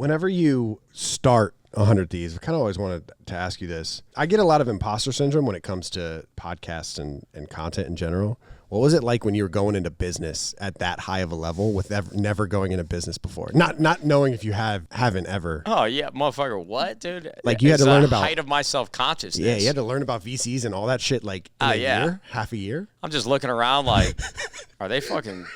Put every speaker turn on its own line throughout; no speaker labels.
whenever you start 100 Thieves, I kind of always wanted to ask you this. I get a lot of imposter syndrome when it comes to podcasts and content in general. What was it like when you were going into business at that high of a level with never going into business before? Not knowing if you haven't ever.
Oh, yeah, motherfucker, what, dude?
Like you had to learn about
height of my self-consciousness.
Yeah, you had to learn about VCs and all that shit like in a year, half a year.
I'm just looking around like, are they fucking...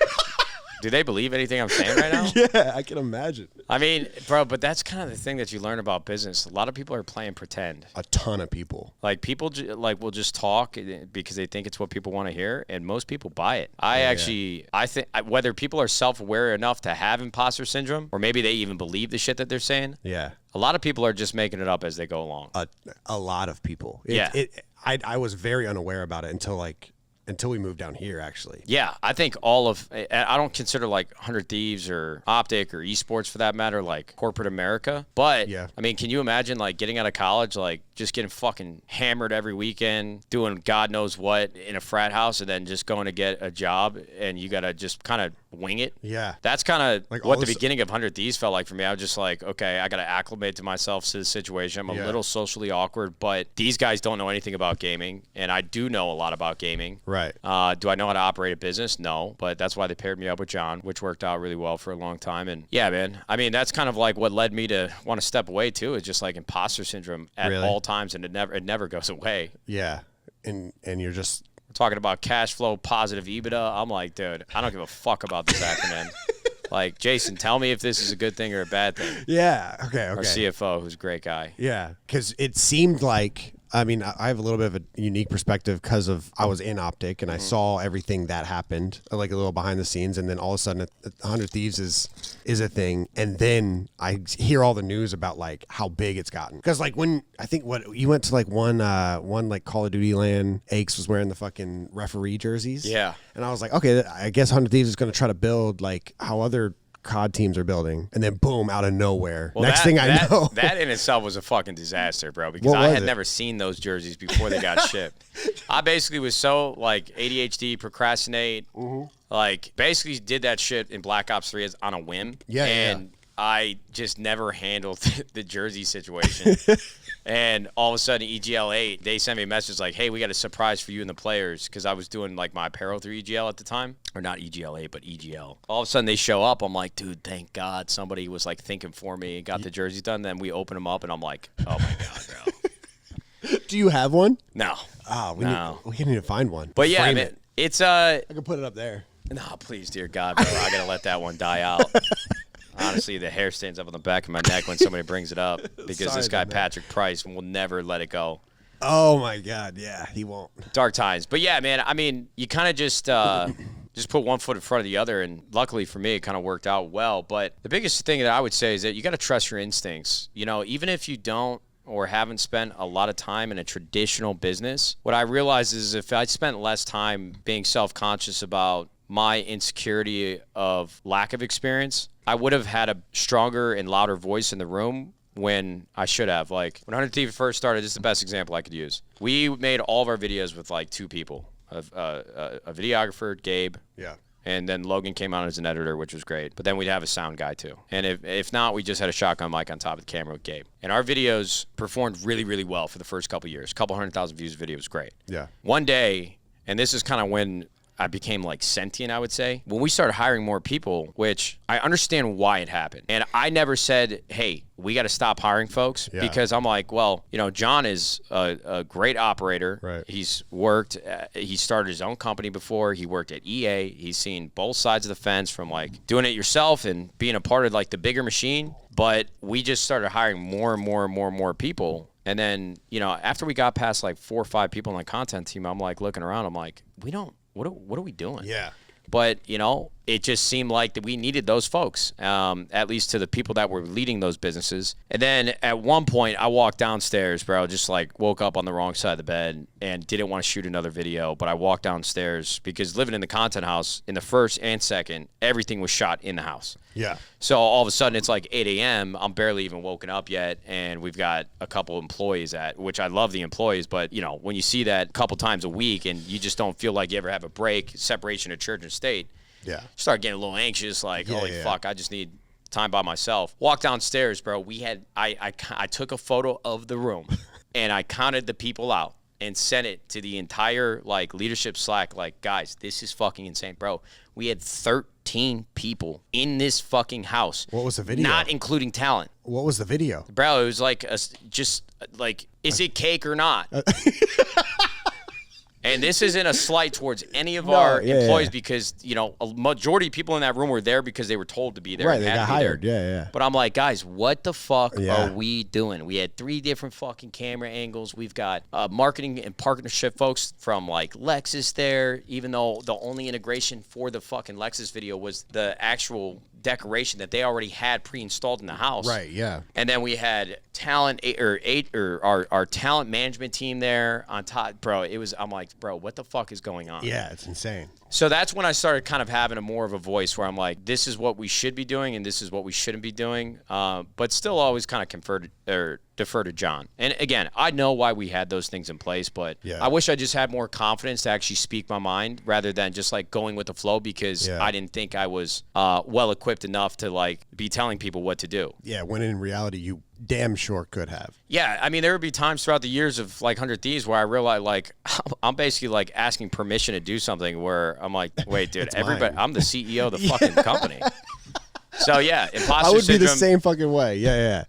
Do they believe anything I'm saying right now?
Yeah, I can imagine.
I mean, bro, but that's kind of the thing that you learn about business. A lot of people are playing pretend.
A ton of people.
Like people will just talk because they think it's what people want to hear, and most people buy it. I think whether people are self-aware enough to have imposter syndrome, or maybe they even believe the shit that they're saying.
Yeah.
A lot of people are just making it up as they go along.
A lot of people. I was very unaware about it until we moved down here, actually.
Yeah, I think I don't consider like 100 Thieves or Optic or esports for that matter, like corporate America. But, yeah. I mean, can you imagine like getting out of college, like just getting fucking hammered every weekend, doing God knows what in a frat house, and then just going to get a job and you got to just kind of wing it? Yeah. That's kind of like what the beginning of 100 Thieves felt like for me. I was just like, okay, I got to acclimate to myself to the situation. I'm a little socially awkward, but these guys don't know anything about gaming, and I do know a lot about gaming. Right. Do I know how to operate a business? No, but that's why they paired me up with John, which worked out really well for a long time. And yeah, man, I mean, that's kind of like what led me to want to step away too, is just like imposter syndrome at all times, and it never goes away. Yeah. And you're just talking about cash flow, positive EBITDA. I'm like, dude, I don't give a fuck about this acronym. Like, Jason, tell me if this is a good thing or a bad thing. Yeah. Okay. Our CFO, who's a great guy. Yeah. Because it seemed like, I mean, I have a little bit of a unique perspective because I was in Optic and I saw everything that happened, like a little behind the scenes, and then all of a sudden 100 Thieves is a thing, and then I hear all the news about like how big it's gotten. Because like when I think you went to like one like Call of Duty LAN, Aches was wearing the fucking referee jerseys. Yeah, and I was like, okay, I guess 100 Thieves is going to try to build like how other COD teams are building, and then boom, out of nowhere. Well, next thing I know, that in itself was a fucking disaster, bro, because I had never seen those jerseys before they got shipped. I basically was so like ADHD, procrastinate, like basically did that shit in Black Ops 3 on a whim. Yeah, and I just never handled the jersey situation. And all of a sudden, EGL 8, they sent me a message like, hey, we got a surprise for you and the players, because I was doing like my apparel through EGL at the time. Or not EGL 8, but EGL. All of a sudden, they show up. I'm like, dude, thank God somebody was like thinking for me and got the jerseys done. Then we open them up, and I'm like, oh my God, bro. Do you have one? No. Oh, we need to find one. But yeah, I mean, it's I can put it up there. No, please, dear God, bro. I got to let that one die out. Honestly, the hair stands up on the back of my neck when somebody brings it up, because this guy, Patrick Price, will never let it go. Oh, my God. Yeah, he won't. Dark times. But, yeah, man, I mean, you kind of just put one foot in front of the other, and luckily for me, it kind of worked out well. But the biggest thing that I would say is that you got to trust your instincts. You know, even if you don't or haven't spent a lot of time in a traditional business, what I realized is if I spent less time being self-conscious about my insecurity of lack of experience, I would have had a stronger and louder voice in the room when I should have. Like, when 100 TV first started, this is the best example I could use. We made all of our videos with like two people, a videographer, Gabe. Yeah. And then Logan came on as an editor, which was great. But then we'd have a sound guy too. And if not, we just had a shotgun mic on top of the camera with Gabe. And our videos performed really, really well for the first couple years. A couple 100,000 views a video was great. Yeah. One day, and this is kind of when I became like sentient, I would say, when we started hiring more people, which I understand why it happened. And I never said, hey, we got to stop hiring folks, because I'm like, well, you know, John is a great operator. Right. He's worked, he started his own company before. He worked at EA. He's seen both sides of the fence, from like doing it yourself and being a part of like the bigger machine. But we just started hiring more and more and more and more people. And then, you know, after we got past like 4 or 5 people on the content team, I'm like looking around, I'm like, what are we doing? Yeah. But, you know, it just seemed like that we needed those folks, at least to the people that were leading those businesses. And then at one point, I walked downstairs, bro, just like woke up on the wrong side of the bed and didn't want to shoot another video. But I walked downstairs because living in the content house, in the first and second, everything was shot in the house. Yeah. So all of a sudden, it's like 8 a.m. I'm barely even woken up yet, and we've got a couple employees which I love the employees, but, you know, when you see that a couple times a week and you just don't feel like you ever have a break, separation of church and state, start getting a little anxious, like, holy fuck, I just need time by myself. Walked downstairs, bro. We had I took a photo of the room and I counted the people out and sent it to the entire like leadership Slack. Like, guys, this is fucking insane, bro. We had 13 people in this fucking house.
What was the video?
Not including talent.
What was the video?
Bro, it was like just like, is it cake or not? And this isn't a slight towards any of our employees because, you know, a majority of people in that room were there because they were told to be there.
Right, they got hired. Yeah.
But I'm like, guys, what the fuck are we doing? We had 3 different fucking camera angles. We've got marketing and partnership folks from, like, Lexus there, even though the only integration for the fucking Lexus video was the actual decoration that they already had pre-installed in the house.
Right, yeah.
And then we had talent our talent management team there on top. Bro, I'm like, bro, what the fuck is going on?
Yeah, it's insane.
So that's when I started kind of having more of a voice where I'm like, this is what we should be doing and this is what we shouldn't be doing. But still always kind of defer to John. And again, I know why we had those things in place, but I wish I just had more confidence to actually speak my mind rather than just like going with the flow because I didn't think I was well equipped enough to like be telling people what to do.
Yeah, when in reality you damn sure could have.
Yeah, I mean, there would be times throughout the years of like 100 Thieves where I realized like I'm basically like asking permission to do something where I'm like, wait, dude, everybody, I'm the CEO of the fucking company. So yeah, imposter syndrome.
I would be the same fucking way. Yeah.